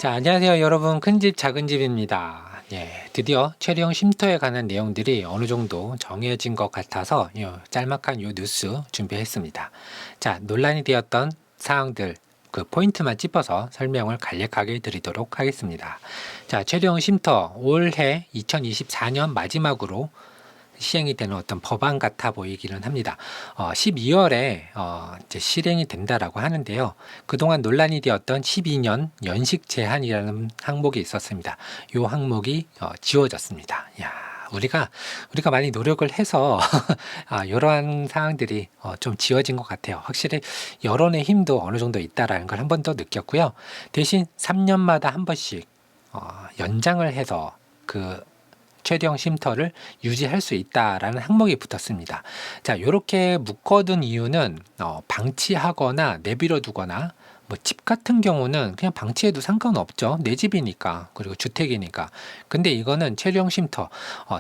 자, 안녕하세요 여러분. 큰집 작은집입니다. 예, 드디어 체류형 쉼터에 관한 내용들이 어느 정도 정해진 것 같아서 짤막한 요 뉴스 준비했습니다. 자, 논란이 되었던 사항들 그 포인트만 짚어서 설명을 간략하게 드리도록 하겠습니다. 자, 체류형 쉼터 올해 2024년 마지막으로 시행이 되는 어떤 법안 같아 보이기는 합니다. 12월에 이제 실행이 된다라고 하는데요. 그동안 논란이 되었던 12년 연식 제한이라는 항목이 있었습니다. 이 항목이 지워졌습니다. 야, 우리가 많이 노력을 해서 이러한 사항들이 좀 지워진 것 같아요. 확실히 여론의 힘도 어느 정도 있다라는 걸 한 번 더 느꼈고요. 대신 3년마다 한 번씩 연장을 해서 그 최대형 쉼터를 유지할 수 있다라는 항목이 붙었습니다. 자, 이렇게 묶어둔 이유는 방치하거나 내버려 두거나 뭐 집 같은 경우는 그냥 방치해도 상관없죠. 내 집이니까, 그리고 주택이니까. 근데 이거는 체류형 쉼터,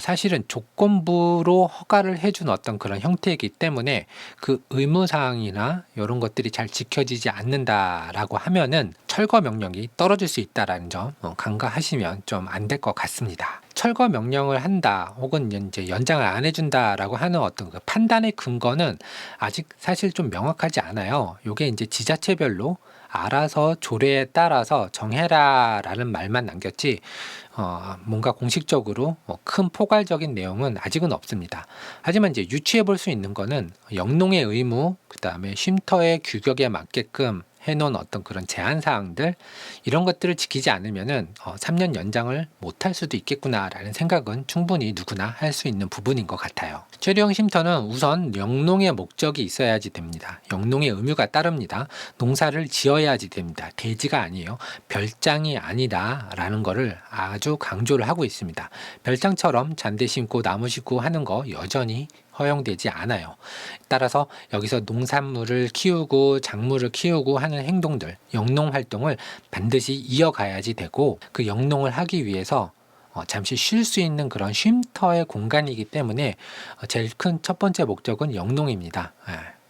사실은 조건부로 허가를 해준 어떤 그런 형태이기 때문에 그 의무사항이나 이런 것들이 잘 지켜지지 않는다라고 하면은 철거 명령이 떨어질 수 있다라는 점 간과하시면 좀 안 될 것 같습니다. 철거 명령을 한다 혹은 이제 연장을 안 해준다라고 하는 어떤 그 판단의 근거는 아직 사실 좀 명확하지 않아요. 이게 이제 지자체별로 알아서 조례에 따라서 정해라라는 말만 남겼지 뭔가 공식적으로 큰 포괄적인 내용은 아직은 없습니다. 하지만 이제 유추해 볼 수 있는 거는 영농의 의무, 그 다음에 쉼터의 규격에 맞게끔 해놓은 어떤 그런 제한 사항들 이런 것들을 지키지 않으면은 3년 연장을 못할 수도 있겠구나라는 생각은 충분히 누구나 할 수 있는 부분인 것 같아요. 체류형 쉼터는 우선 영농의 목적이 있어야지 됩니다. 영농의 의무가 따릅니다. 농사를 지어야지 됩니다. 대지가 아니에요. 별장이 아니다라는 거를 아주 강조를 하고 있습니다. 별장처럼 잔디 심고 나무 심고 하는 거 여전히 허용되지 않아요. 따라서 여기서 농산물을 키우고 작물을 키우고 하는 행동들, 영농 활동을 반드시 이어가야지 되고 그 영농을 하기 위해서 잠시 쉴 수 있는 그런 쉼터의 공간이기 때문에 제일 큰 첫 번째 목적은 영농입니다.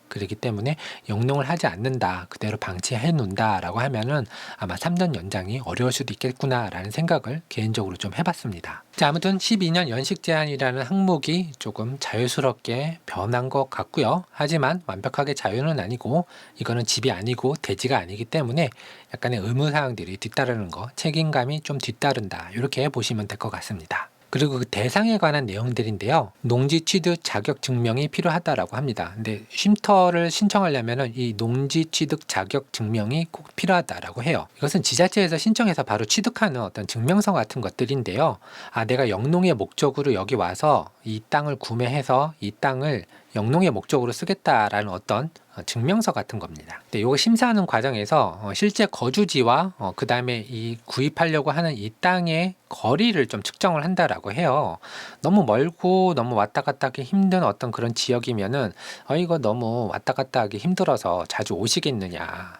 그렇기 때문에 영농을 하지 않는다, 그대로 방치해 놓는다라고 하면은 아마 3년 연장이 어려울 수도 있겠구나라는 생각을 개인적으로 좀 해봤습니다. 자, 아무튼 12년 연식 제한이라는 항목이 조금 자유스럽게 변한 것 같고요. 하지만 완벽하게 자유는 아니고 이거는 집이 아니고 대지가 아니기 때문에 약간의 의무 사항들이 뒤따르는 거, 책임감이 좀 뒤따른다, 이렇게 보시면 될 것 같습니다. 그리고 그 대상에 관한 내용들인데요. 농지 취득 자격 증명이 필요하다라고 합니다. 근데 쉼터를 신청하려면 이 농지 취득 자격 증명이 꼭 필요하다라고 해요. 이것은 지자체에서 신청해서 바로 취득하는 어떤 증명서 같은 것들인데요. 내가 영농의 목적으로 여기 와서 이 땅을 구매해서 이 땅을 영농의 목적으로 쓰겠다라는 어떤 증명서 같은 겁니다. 근데 이거 심사하는 과정에서 실제 거주지와 그 다음에 이 구입하려고 하는 이 땅의 거리를 좀 측정을 한다라고 해요. 너무 멀고 너무 왔다 갔다 하기 힘든 어떤 그런 지역이면은 이거 너무 왔다 갔다 하기 힘들어서 자주 오시겠느냐,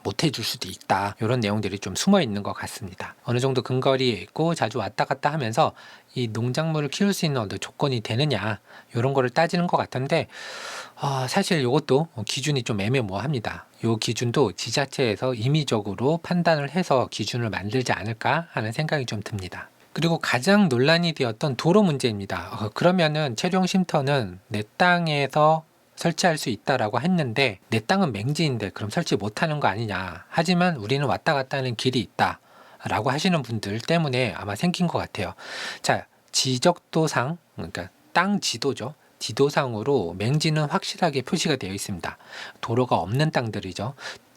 못 해줄 수도 있다, 이런 내용들이 좀 숨어 있는 것 같습니다. 어느 정도 근거리에 있고 자주 왔다 갔다 하면서 이 농작물을 키울 수 있는 어떤 조건이 되느냐, 이런 거를 따지는 것 같은데 사실 이것도 기준이 좀 애매모호합니다. 이 기준도 지자체에서 임의적으로 판단을 해서 기준을 만들지 않을까 하는 생각이 좀 듭니다. 그리고 가장 논란이 되었던 도로 문제입니다. 그러면은 체류형 쉼터는 내 땅에서 설치할 수 있다라고 했는데 내 땅은 맹지인데 그럼 설치 못하는 거 아니냐. 하지만 우리는 왔다 갔다 하는 길이 있다 라고 하시는 분들 때문에 아마 생긴 것 같아요. 자, 지적도상, 그러니까 땅 지도죠. 지도상으로 맹지는 확실하게 표시가 되어 있습니다. 도로가 없는 땅들이죠.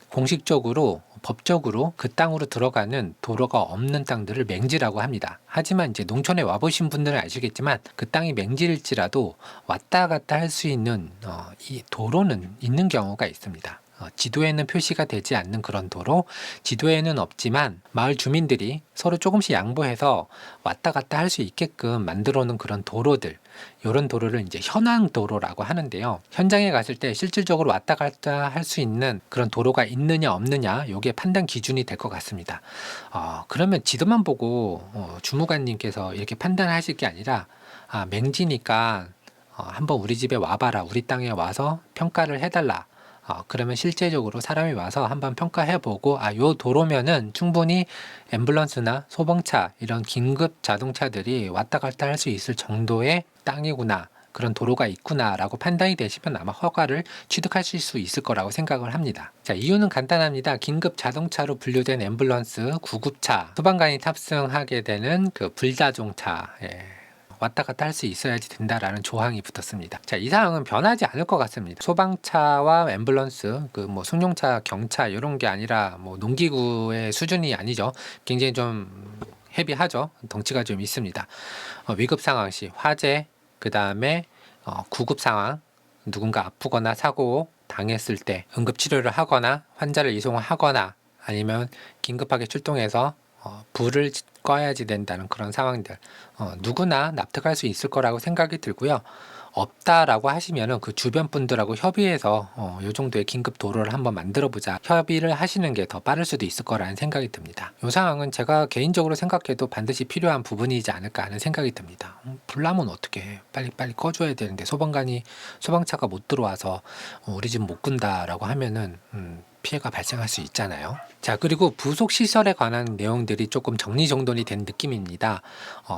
공식적으로 법적으로 그 땅으로 들어가는 도로가 없는 땅들을 맹지라고 합니다. 하지만 이제 농촌에 와보신 분들은 아시겠지만 그 땅이 맹지일지라도 왔다 갔다 할 수 있는 이 도로는 있는 경우가 있습니다. 지도에는 표시가 되지 않는 그런 도로, 지도에는 없지만 마을 주민들이 서로 조금씩 양보해서 왔다 갔다 할 수 있게끔 만들어 놓은 그런 도로들, 이런 도로를 이제 현황 도로라고 하는데요. 현장에 갔을 때 실질적으로 왔다 갔다 할 수 있는 그런 도로가 있느냐 없느냐, 이게 판단 기준이 될 것 같습니다. 그러면 지도만 보고 주무관님께서 이렇게 판단하실 게 아니라 맹지니까 한번 우리 집에 와봐라, 우리 땅에 와서 평가를 해달라, 그러면 실제적으로 사람이 와서 한번 평가해보고 요 도로면은 충분히 앰뷸런스나 소방차 이런 긴급 자동차들이 왔다 갔다 할 수 있을 정도의 땅이구나, 그런 도로가 있구나 라고 판단이 되시면 아마 허가를 취득하실 수 있을 거라고 생각을 합니다. 자, 이유는 간단합니다. 긴급 자동차로 분류된 앰뷸런스, 구급차, 소방관이 탑승하게 되는 그 불자동차, 왔다 갔다 할 수 있어야지 된다라는 조항이 붙었습니다. 자, 이 사항은 변하지 않을 것 같습니다. 소방차와 앰뷸런스, 그 뭐 승용차, 경차 이런 게 아니라 뭐 농기구의 수준이 아니죠. 굉장히 좀 헤비하죠. 덩치가 좀 있습니다. 위급 상황 시 화재, 그 다음에 구급 상황, 누군가 아프거나 사고 당했을 때 응급 치료를 하거나 환자를 이송하거나 아니면 긴급하게 출동해서 불을 꺼야지 된다는 그런 상황들, 누구나 납득할 수 있을 거라고 생각이 들고요. 없다라고 하시면은 그 주변 분들하고 협의해서 이 정도의 긴급 도로를 한번 만들어 보자, 협의를 하시는 게 더 빠를 수도 있을 거라는 생각이 듭니다. 이 상황은 제가 개인적으로 생각해도 반드시 필요한 부분이지 않을까 하는 생각이 듭니다. 불나면 어떻게 해? 빨리 꺼줘야 되는데 소방차가 못 들어와서 우리 집 못 끈다라고 하면은 피해가 발생할 수 있잖아요. 자, 그리고 부속 시설에 관한 내용들이 조금 정리정돈이 된 느낌입니다.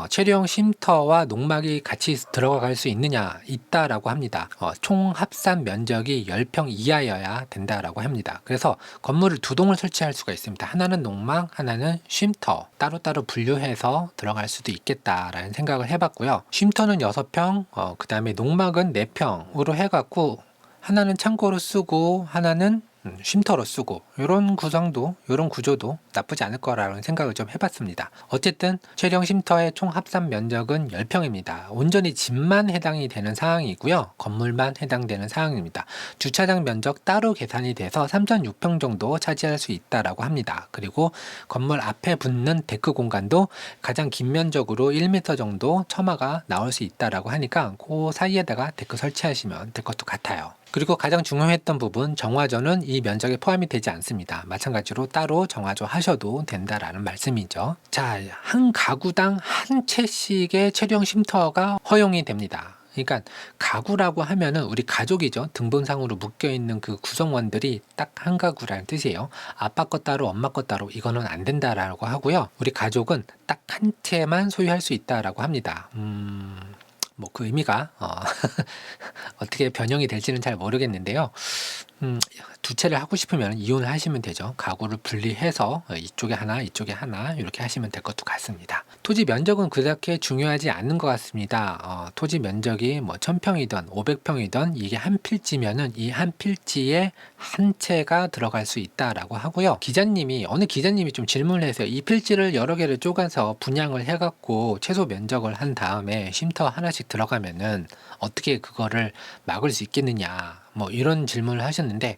체류용 쉼터와 농막이 같이 들어갈 수 있다라고 합니다. 총 합산 면적이 10평 이하여야 된다라고 합니다. 그래서 건물을 두 동을 설치할 수가 있습니다. 하나는 농막, 하나는 쉼터, 따로따로 분류해서 들어갈 수도 있겠다라는 생각을 해봤고요. 쉼터는 6평, 그 다음에 농막은 4평으로 해갖고 하나는 창고로 쓰고 하나는 쉼터로 쓰고, 이런 구조도 나쁘지 않을 거라는 생각을 좀 해봤습니다. 어쨌든 체류용 쉼터의 총 합산 면적은 10평입니다. 온전히 집만 해당이 되는 상황이고요. 건물만 해당되는 상황입니다. 주차장 면적 따로 계산이 돼서 3,600평 정도 차지할 수 있다라고 합니다. 그리고 건물 앞에 붙는 데크 공간도 가장 긴 면적으로 1m 정도 처마가 나올 수 있다라고 하니까 그 사이에다가 데크 설치하시면 될 것도 같아요. 그리고 가장 중요했던 부분, 정화조는 이 면적에 포함이 되지 않습니다. 마찬가지로 따로 정화조 하셔도 된다라는 말씀이죠. 자, 한 가구당 한 채씩의 체류용 쉼터가 허용이 됩니다. 그러니까 가구라고 하면은 우리 가족이죠. 등본상으로 묶여있는 그 구성원들이 딱 한 가구라는 뜻이에요. 아빠 것 따로 엄마 것 따로 이거는 안 된다라고 하고요. 우리 가족은 딱 한 채만 소유할 수 있다라고 합니다. 뭐 그 의미가 어떻게 변형이 될지는 잘 모르겠는데요. 두 채를 하고 싶으면 이혼을 하시면 되죠. 가구를 분리해서 이쪽에 하나, 이쪽에 하나 이렇게 하시면 될 것도 같습니다. 토지 면적은 그렇게 중요하지 않는 것 같습니다. 토지 면적이 뭐 1000평이든 500평이든 이게 한 필지면은 이 한 필지에 한 채가 들어갈 수 있다라고 하고요. 어느 기자님이 좀 질문을 해서 이 필지를 여러 개를 쪼가서 분양을 해갖고 최소 면적을 한 다음에 쉼터 하나씩 들어가면은 어떻게 그거를 막을 수 있겠느냐, 뭐 이런 질문을 하셨는데,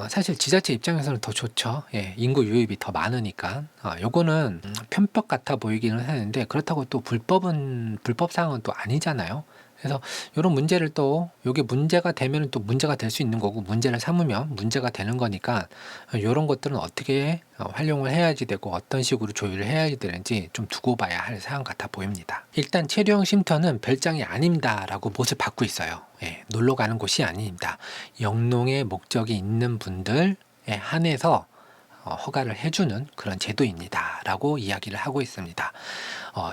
사실 지자체 입장에서는 더 좋죠. 인구 유입이 더 많으니까. 요거는 편법 같아 보이기는 하는데, 그렇다고 또 불법 사항은 또 아니잖아요. 그래서 이런 문제를 또, 요게 문제가 되면 또 문제가 될 수 있는 거고, 문제를 삼으면 문제가 되는 거니까, 이런 것들은 어떻게 활용을 해야지 되고 어떤 식으로 조율을 해야지 되는지 좀 두고 봐야 할 사항 같아 보입니다. 일단 체류용 쉼터는 별장이 아닙니다 라고 못을 받고 있어요. 놀러 가는 곳이 아닙니다. 영농의 목적이 있는 분들에 한해서 허가를 해주는 그런 제도입니다 라고 이야기를 하고 있습니다.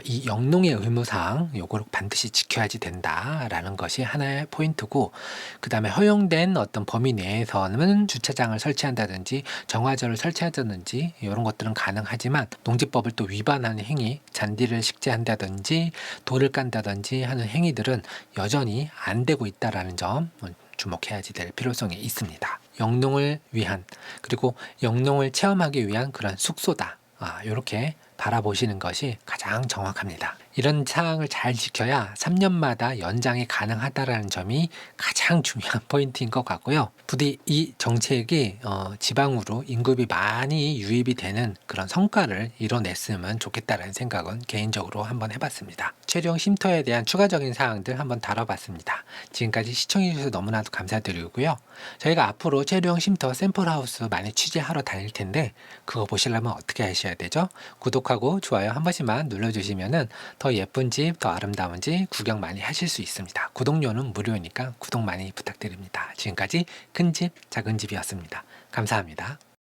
이 영농의 의무사항 요거를 반드시 지켜야지 된다라는 것이 하나의 포인트고, 그 다음에 허용된 어떤 범위 내에서는 주차장을 설치한다든지 정화조를 설치한다든지 이런 것들은 가능하지만, 농지법을 또 위반하는 행위, 잔디를 식재한다든지 돌을 깐다든지 하는 행위들은 여전히 안 되고 있다라는 점 주목해야지 될 필요성이 있습니다. 영농을 위한, 그리고 영농을 체험하기 위한 그런 숙소다, 이렇게 바라보시는 것이 가장 정확합니다. 이런 사항을 잘 지켜야 3년마다 연장이 가능하다는 점이 가장 중요한 포인트인 것 같고요. 부디 이 정책이 지방으로 인구비 많이 유입이 되는 그런 성과를 이뤄냈으면 좋겠다는 생각은 개인적으로 한번 해봤습니다. 체류용 쉼터에 대한 추가적인 사항들 한번 다뤄봤습니다. 지금까지 시청해주셔서 너무나도 감사드리고요. 저희가 앞으로 체류용 쉼터 샘플하우스 많이 취재하러 다닐 텐데, 그거 보시려면 어떻게 하셔야 되죠? 구독 구독하고 좋아요 한 번씩만 눌러주시면은 더 예쁜 집, 더 아름다운 집 구경 많이 하실 수 있습니다. 구독료는 무료니까 구독 많이 부탁드립니다. 지금까지 큰 집, 작은 집이었습니다. 감사합니다.